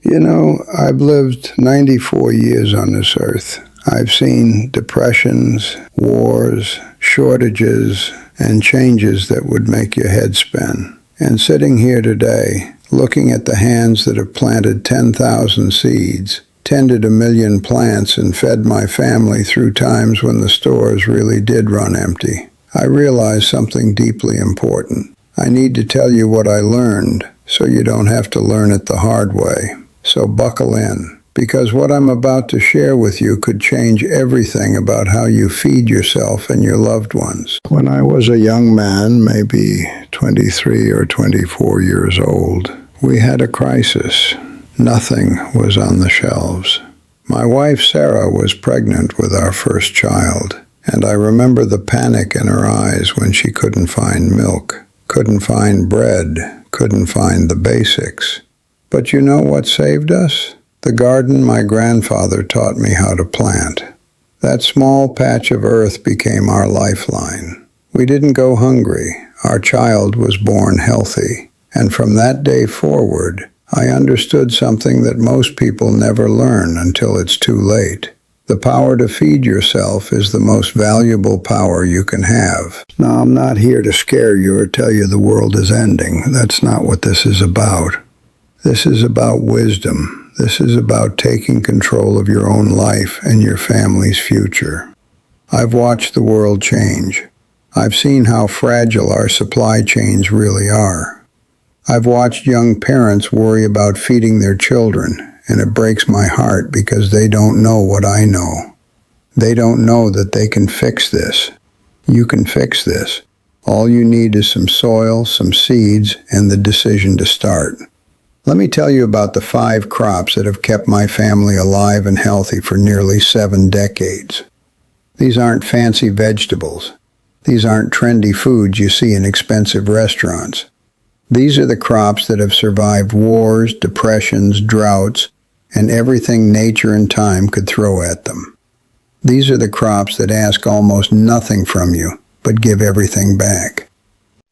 You know, I've lived 94 years on this earth. I've seen depressions, wars, shortages, and changes that would make your head spin. And sitting here today, looking at the hands that have planted 10,000 seeds, tended 1,000,000 plants, and fed my family through times when the stores really did run empty, I realized something deeply important. I need to tell you what I learned so you don't have to learn it the hard way. So buckle in, because what I'm about to share with you could change everything about how you feed yourself and your loved ones. When I was a young man, maybe 23 or 24 years old, we had a crisis. Nothing was on the shelves. My wife, Sarah, was pregnant with our first child, and I remember the panic in her eyes when she couldn't find milk, couldn't find bread, couldn't find the basics. But you know what saved us? The garden my grandfather taught me how to plant. That small patch of earth became our lifeline. We didn't go hungry. Our child was born healthy. And from that day forward, I understood something that most people never learn until it's too late. The power to feed yourself is the most valuable power you can have. Now, I'm not here to scare you or tell you the world is ending. That's not what this is about. This is about wisdom. This is about taking control of your own life and your family's future. I've watched the world change. I've seen how fragile our supply chains really are. I've watched young parents worry about feeding their children, and it breaks my heart because they don't know what I know. They don't know that they can fix this. You can fix this. All you need is some soil, some seeds, and the decision to start. Let me tell you about the 5 crops that have kept my family alive and healthy for nearly 7 decades. These aren't fancy vegetables. These aren't trendy foods you see in expensive restaurants. These are the crops that have survived wars, depressions, droughts, and everything nature and time could throw at them. These are the crops that ask almost nothing from you, but give everything back.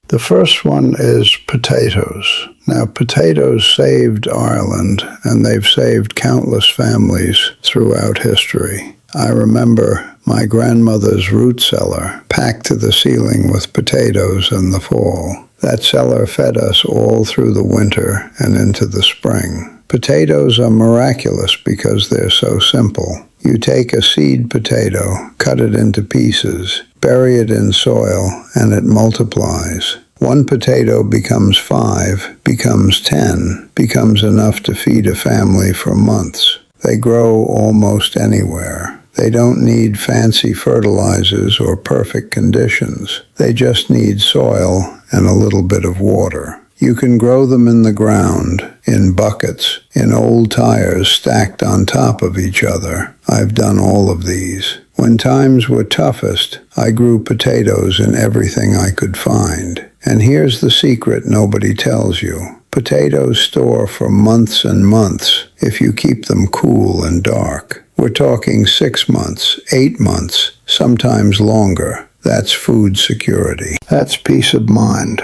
The first one is potatoes. Now, potatoes saved Ireland, and they've saved countless families throughout history. I remember my grandmother's root cellar packed to the ceiling with potatoes in the fall. That cellar fed us all through the winter and into the spring. Potatoes are miraculous because they're so simple. You take a seed potato, cut it into pieces, bury it in soil, and it multiplies. 1 potato becomes 5, becomes 10, becomes enough to feed a family for months. They grow almost anywhere. They don't need fancy fertilizers or perfect conditions. They just need soil and a little bit of water. You can grow them in the ground, in buckets, in old tires stacked on top of each other. I've done all of these. When times were toughest, I grew potatoes in everything I could find. And here's the secret nobody tells you. Potatoes store for months and months if you keep them cool and dark. We're talking 6 months, 8 months, sometimes longer. That's food security. That's peace of mind.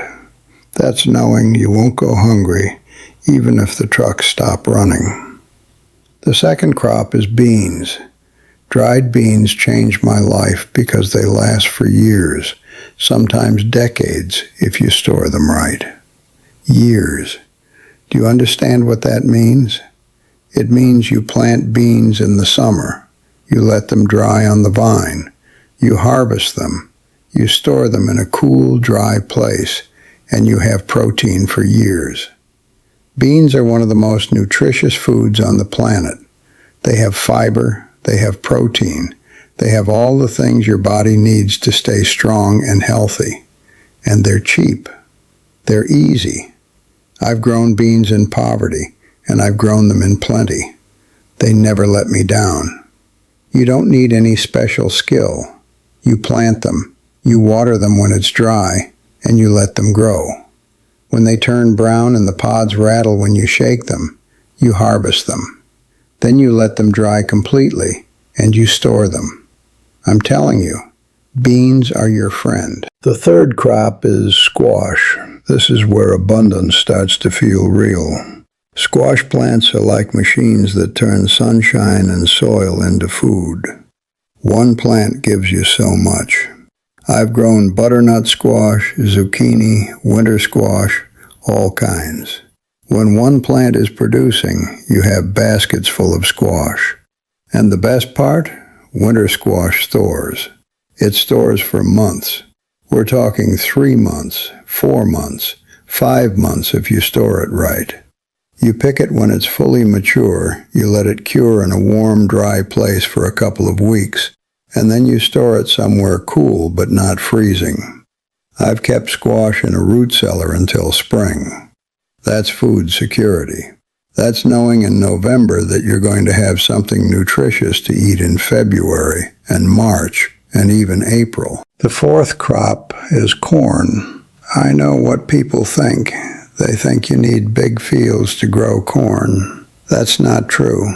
That's knowing you won't go hungry, even if the trucks stop running. The second crop is beans. Dried beans changed my life because they last for years, sometimes decades if you store them right. Years. Do you understand what that means? It means you plant beans in the summer. You let them dry on the vine. You harvest them. You store them in a cool, dry place, and you have protein for years. Beans are one of the most nutritious foods on the planet. They have fiber, they have protein, they have all the things your body needs to stay strong and healthy. And they're cheap. They're easy. I've grown beans in poverty, and I've grown them in plenty. They never let me down. You don't need any special skill. You plant them, you water them when it's dry, and you let them grow. When they turn brown and the pods rattle when you shake them, you harvest them. Then you let them dry completely, and you store them. I'm telling you, beans are your friend. The third crop is squash. This is where abundance starts to feel real. Squash plants are like machines that turn sunshine and soil into food. One plant gives you so much. I've grown butternut squash, zucchini, winter squash, all kinds. When one plant is producing, you have baskets full of squash. And the best part? Winter squash stores. It stores for months. We're talking 3 months, 4 months, 5 months if you store it right. You pick it when it's fully mature, you let it cure in a warm, dry place for a couple of weeks, and then you store it somewhere cool but not freezing. I've kept squash in a root cellar until spring. That's food security. That's knowing in November that you're going to have something nutritious to eat in February and March and even April. The fourth crop is corn. I know what people think. They think you need big fields to grow corn. That's not true.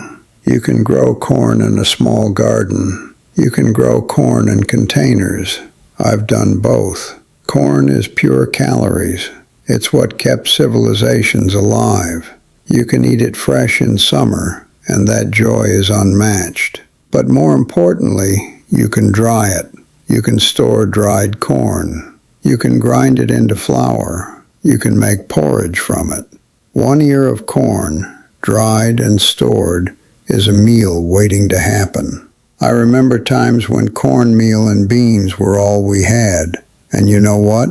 You can grow corn in a small garden. You can grow corn in containers. I've done both. Corn is pure calories. It's what kept civilizations alive. You can eat it fresh in summer, and that joy is unmatched. But more importantly, you can dry it. You can store dried corn. You can grind it into flour. You can make porridge from it. 1 year of corn, dried and stored, is a meal waiting to happen. I remember times when cornmeal and beans were all we had. And you know what?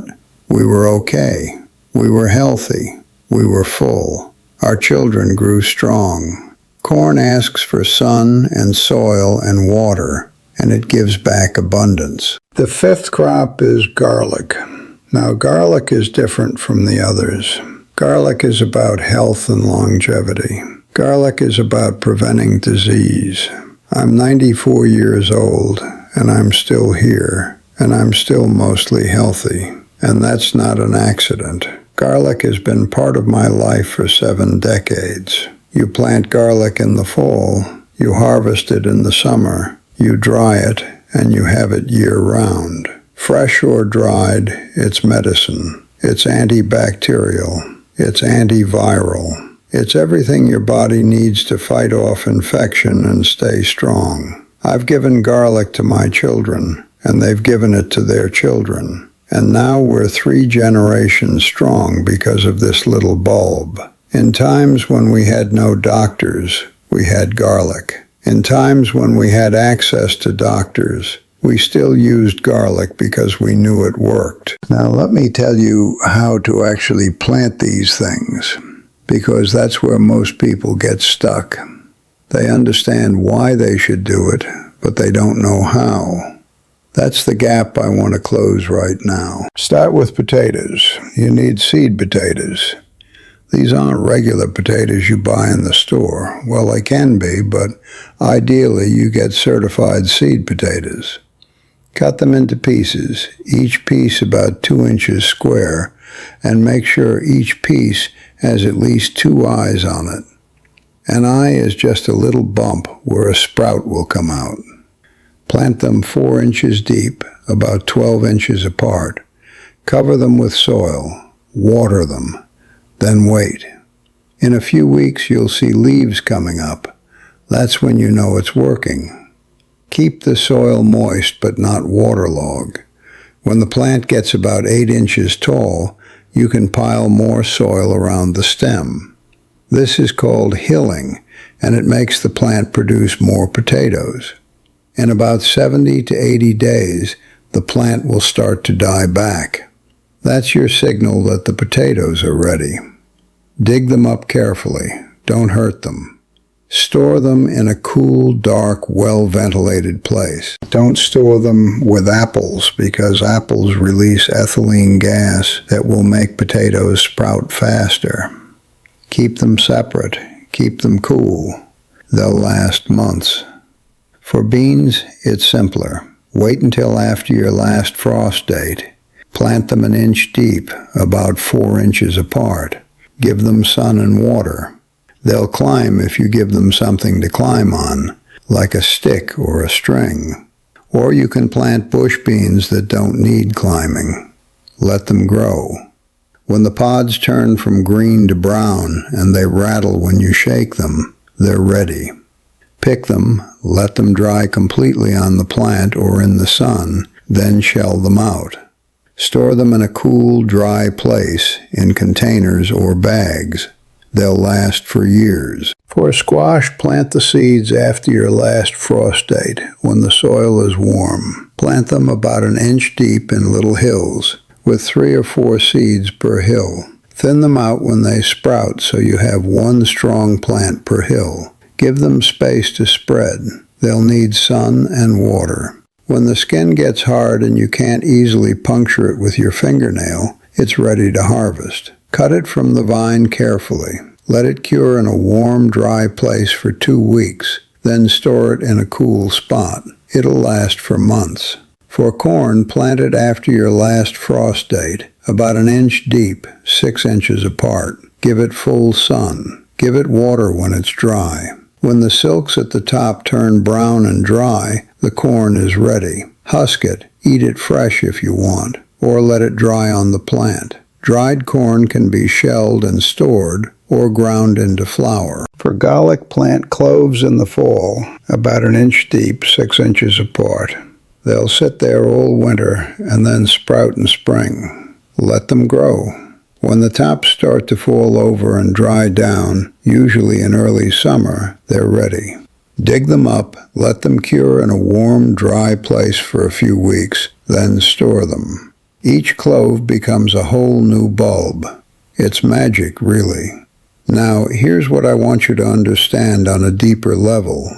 We were okay. We were healthy. We were full. Our children grew strong. Corn asks for sun and soil and water, and it gives back abundance. The fifth crop is garlic. Now, garlic is different from the others. Garlic is about health and longevity. Garlic is about preventing disease. I'm 94 years old, and I'm still here, and I'm still mostly healthy. And that's not an accident. Garlic has been part of my life for 7 decades. You plant garlic in the fall, you harvest it in the summer, you dry it, and you have it year-round. Fresh or dried, it's medicine. It's antibacterial. It's antiviral. It's everything your body needs to fight off infection and stay strong. I've given garlic to my children, and they've given it to their children. And now we're 3 generations strong because of this little bulb. In times when we had no doctors, we had garlic. In times when we had access to doctors, we still used garlic because we knew it worked. Now let me tell you how to actually plant these things, because that's where most people get stuck. They understand why they should do it, but they don't know how. That's the gap I want to close right now. Start with potatoes. You need seed potatoes. These aren't regular potatoes you buy in the store. Well, they can be, but ideally you get certified seed potatoes. Cut them into pieces, each piece about 2 inches square, and make sure each piece has at least 2 eyes on it. An eye is just a little bump where a sprout will come out. Plant them 4 inches deep, about 12 inches apart. Cover them with soil. Water them. Then wait. In a few weeks you'll see leaves coming up. That's when you know it's working. Keep the soil moist but not waterlogged. When the plant gets about 8 inches tall, you can pile more soil around the stem. This is called hilling, and it makes the plant produce more potatoes. In about 70 to 80 days, the plant will start to die back. That's your signal that the potatoes are ready. Dig them up carefully. Don't hurt them. Store them in a cool, dark, well-ventilated place. Don't store them with apples, because apples release ethylene gas that will make potatoes sprout faster. Keep them separate. Keep them cool. They'll last months. For beans, it's simpler. Wait until after your last frost date. Plant them 1 inch deep, about 4 inches apart. Give them sun and water. They'll climb if you give them something to climb on, like a stick or a string. Or you can plant bush beans that don't need climbing. Let them grow. When the pods turn from green to brown and they rattle when you shake them, they're ready. Pick them, let them dry completely on the plant or in the sun, then shell them out. Store them in a cool, dry place, in containers or bags. They'll last for years. For squash, plant the seeds after your last frost date, when the soil is warm. Plant them about an inch deep in little hills, with 3 or 4 seeds per hill. Thin them out when they sprout so you have one strong plant per hill. Give them space to spread. They'll need sun and water. When the skin gets hard and you can't easily puncture it with your fingernail, it's ready to harvest. Cut it from the vine carefully. Let it cure in a warm, dry place for 2 weeks. Then store it in a cool spot. It'll last for months. For corn, plant it after your last frost date, about an inch deep, 6 inches apart. Give it full sun. Give it water when it's dry. When the silks at the top turn brown and dry, the corn is ready. Husk it, eat it fresh if you want, or let it dry on the plant. Dried corn can be shelled and stored, or ground into flour. For garlic, plant cloves in the fall, about an inch deep, 6 inches apart. They'll sit there all winter and then sprout in spring. Let them grow. When the tops start to fall over and dry down, usually in early summer, they're ready. Dig them up, let them cure in a warm, dry place for a few weeks, then store them. Each clove becomes a whole new bulb. It's magic, really. Now, here's what I want you to understand on a deeper level.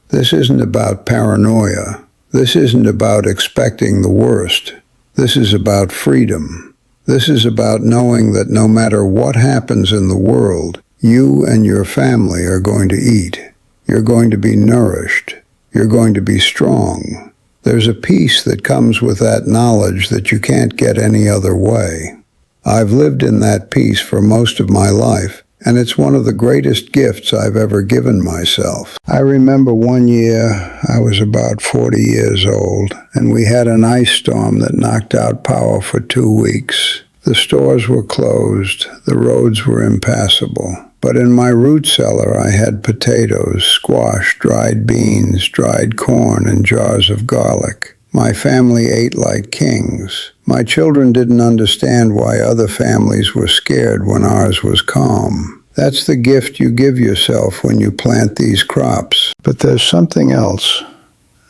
This isn't about paranoia. This isn't about expecting the worst. This is about freedom. This is about knowing that no matter what happens in the world, you and your family are going to eat. You're going to be nourished. You're going to be strong. There's a peace that comes with that knowledge that you can't get any other way. I've lived in that peace for most of my life, and it's one of the greatest gifts I've ever given myself. I remember one year, I was about 40 years old, and we had an ice storm that knocked out power for 2 weeks. The stores were closed, the roads were impassable. But in my root cellar, I had potatoes, squash, dried beans, dried corn, and jars of garlic. My family ate like kings. My children didn't understand why other families were scared when ours was calm. That's the gift you give yourself when you plant these crops. But there's something else,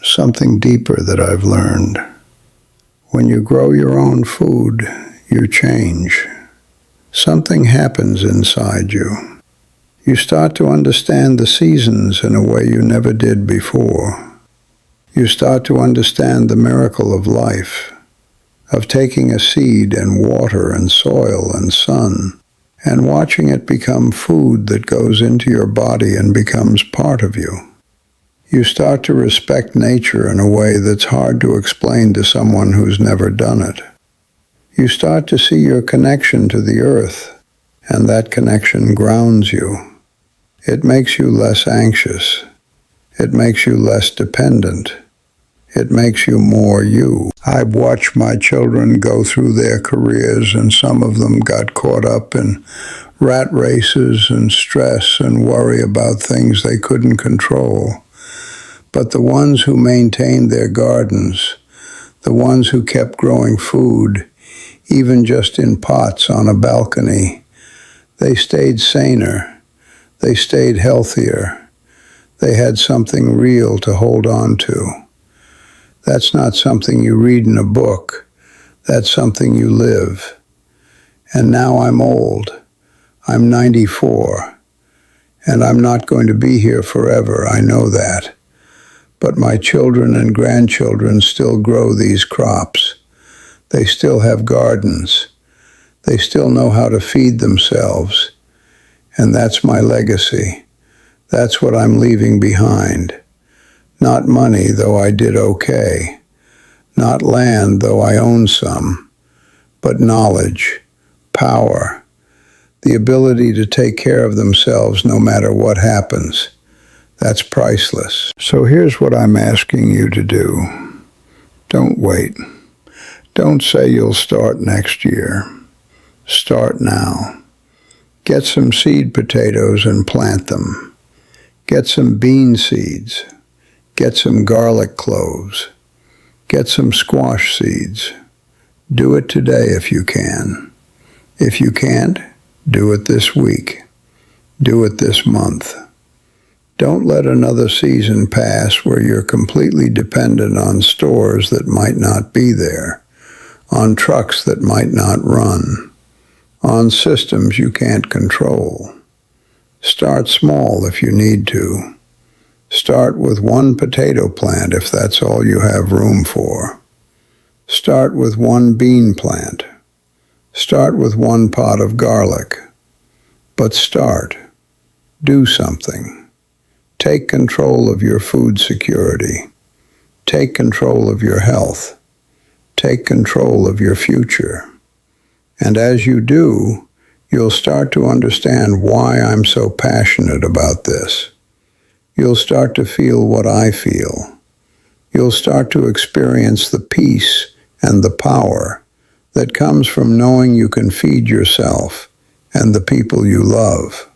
something deeper that I've learned. When you grow your own food, you change. Something happens inside you. You start to understand the seasons in a way you never did before. You start to understand the miracle of life, of taking a seed and water and soil and sun, and watching it become food that goes into your body and becomes part of you. You start to respect nature in a way that's hard to explain to someone who's never done it. You start to see your connection to the earth, and that connection grounds you. It makes you less anxious. It makes you less dependent. It makes you more you. I've watched my children go through their careers, and some of them got caught up in rat races and stress and worry about things they couldn't control. But the ones who maintained their gardens, the ones who kept growing food, even just in pots on a balcony, they stayed saner. They stayed healthier. They had something real to hold on to. That's not something you read in a book. That's something you live. And now I'm old. I'm 94. And I'm not going to be here forever, I know that. But my children and grandchildren still grow these crops. They still have gardens. They still know how to feed themselves. And that's my legacy. That's what I'm leaving behind. Not money, though I did okay. Not land, though I own some. But knowledge, power, the ability to take care of themselves no matter what happens. That's priceless. So here's what I'm asking you to do. Don't wait. Don't say you'll start next year. Start now. Get some seed potatoes and plant them. Get some bean seeds. Get some garlic cloves. Get some squash seeds. Do it today if you can. If you can't, do it this week. Do it this month. Don't let another season pass where you're completely dependent on stores that might not be there, on trucks that might not run, on systems you can't control. Start small if you need to. Start with one potato plant if that's all you have room for. Start with one bean plant. Start with one pot of garlic. But start. Do something. Take control of your food security. Take control of your health. Take control of your future. And as you do, you'll start to understand why I'm so passionate about this. You'll start to feel what I feel. You'll start to experience the peace and the power that comes from knowing you can feed yourself and the people you love.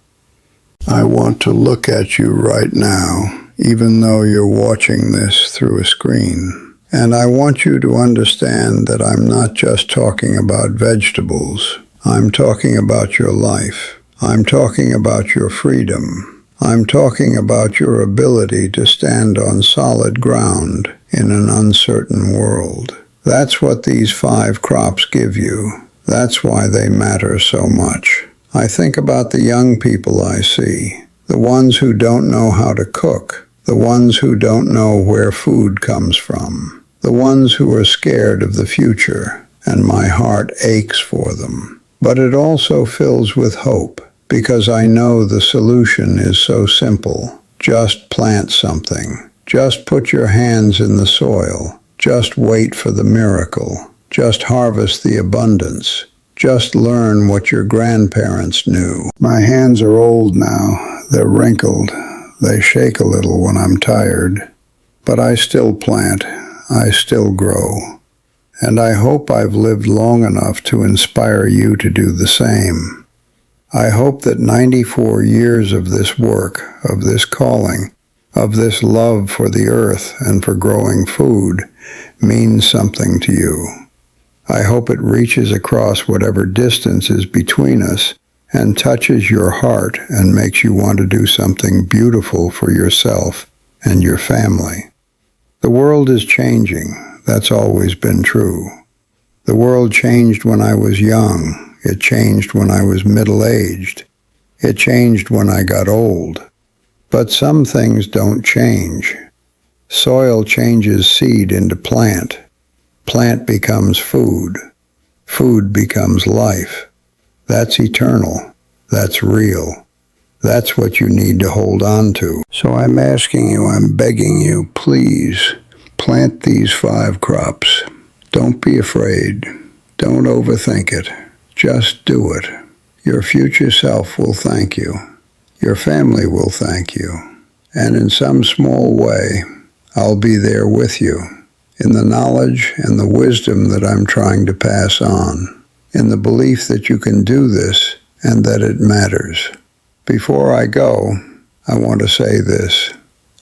I want to look at you right now, even though you're watching this through a screen. And I want you to understand that I'm not just talking about vegetables. I'm talking about your life. I'm talking about your freedom. I'm talking about your ability to stand on solid ground in an uncertain world. That's what these 5 crops give you. That's why they matter so much. I think about the young people I see, the ones who don't know how to cook, the ones who don't know where food comes from, the ones who are scared of the future, and my heart aches for them. But it also fills with hope, because I know the solution is so simple. Just plant something. Just put your hands in the soil. Just wait for the miracle. Just harvest the abundance. Just learn what your grandparents knew. My hands are old now. They're wrinkled. They shake a little when I'm tired. But I still plant. I still grow. And I hope I've lived long enough to inspire you to do the same. I hope that 94 years of this work, of this calling, of this love for the earth and for growing food means something to you. I hope it reaches across whatever distance is between us and touches your heart and makes you want to do something beautiful for yourself and your family. The world is changing. That's always been true. The world changed when I was young. It changed when I was middle-aged. It changed when I got old. But some things don't change. Soil changes seed into plant. Plant becomes food. Food becomes life. That's eternal. That's real. That's what you need to hold on to. So I'm asking you, I'm begging you, please plant these 5 crops. Don't be afraid. Don't overthink it. Just do it. Your future self will thank you. Your family will thank you. And in some small way, I'll be there with you, in the knowledge and the wisdom that I'm trying to pass on, in the belief that you can do this and that it matters. Before I go, I want to say this.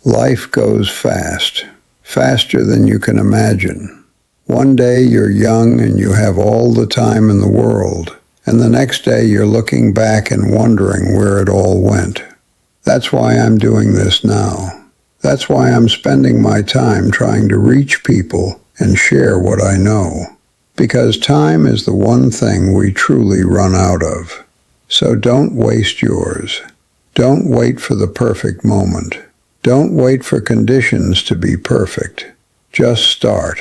Life goes fast, faster than you can imagine. One day you're young and you have all the time in the world, and the next day you're looking back and wondering where it all went. That's why I'm doing this now. That's why I'm spending my time trying to reach people and share what I know. Because time is the one thing we truly run out of. So don't waste yours. Don't wait for the perfect moment. Don't wait for conditions to be perfect. Just start.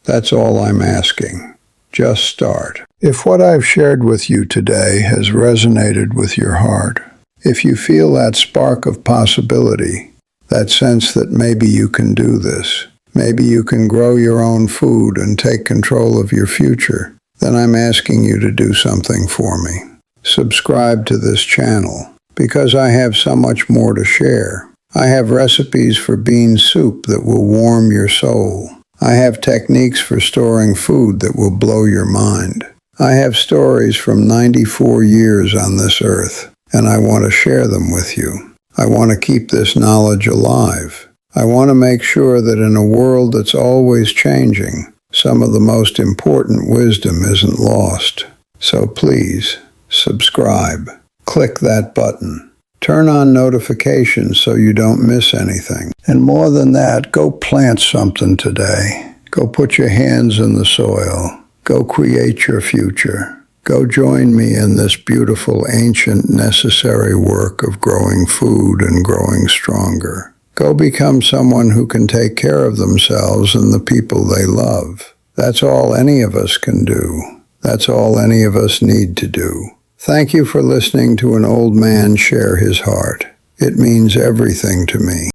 That's all I'm asking. Just start. If what I've shared with you today has resonated with your heart, if you feel that spark of possibility, that sense that maybe you can do this, maybe you can grow your own food and take control of your future, then I'm asking you to do something for me. Subscribe to this channel, because I have so much more to share. I have recipes for bean soup that will warm your soul. I have techniques for storing food that will blow your mind. I have stories from 94 years on this earth, and I want to share them with you. I want to keep this knowledge alive. I want to make sure that in a world that's always changing, some of the most important wisdom isn't lost. So please, subscribe. Click that button. Turn on notifications so you don't miss anything. And more than that, go plant something today. Go put your hands in the soil. Go create your future. Go join me in this beautiful, ancient, necessary work of growing food and growing stronger. Go become someone who can take care of themselves and the people they love. That's all any of us can do. That's all any of us need to do. Thank you for listening to an old man share his heart. It means everything to me.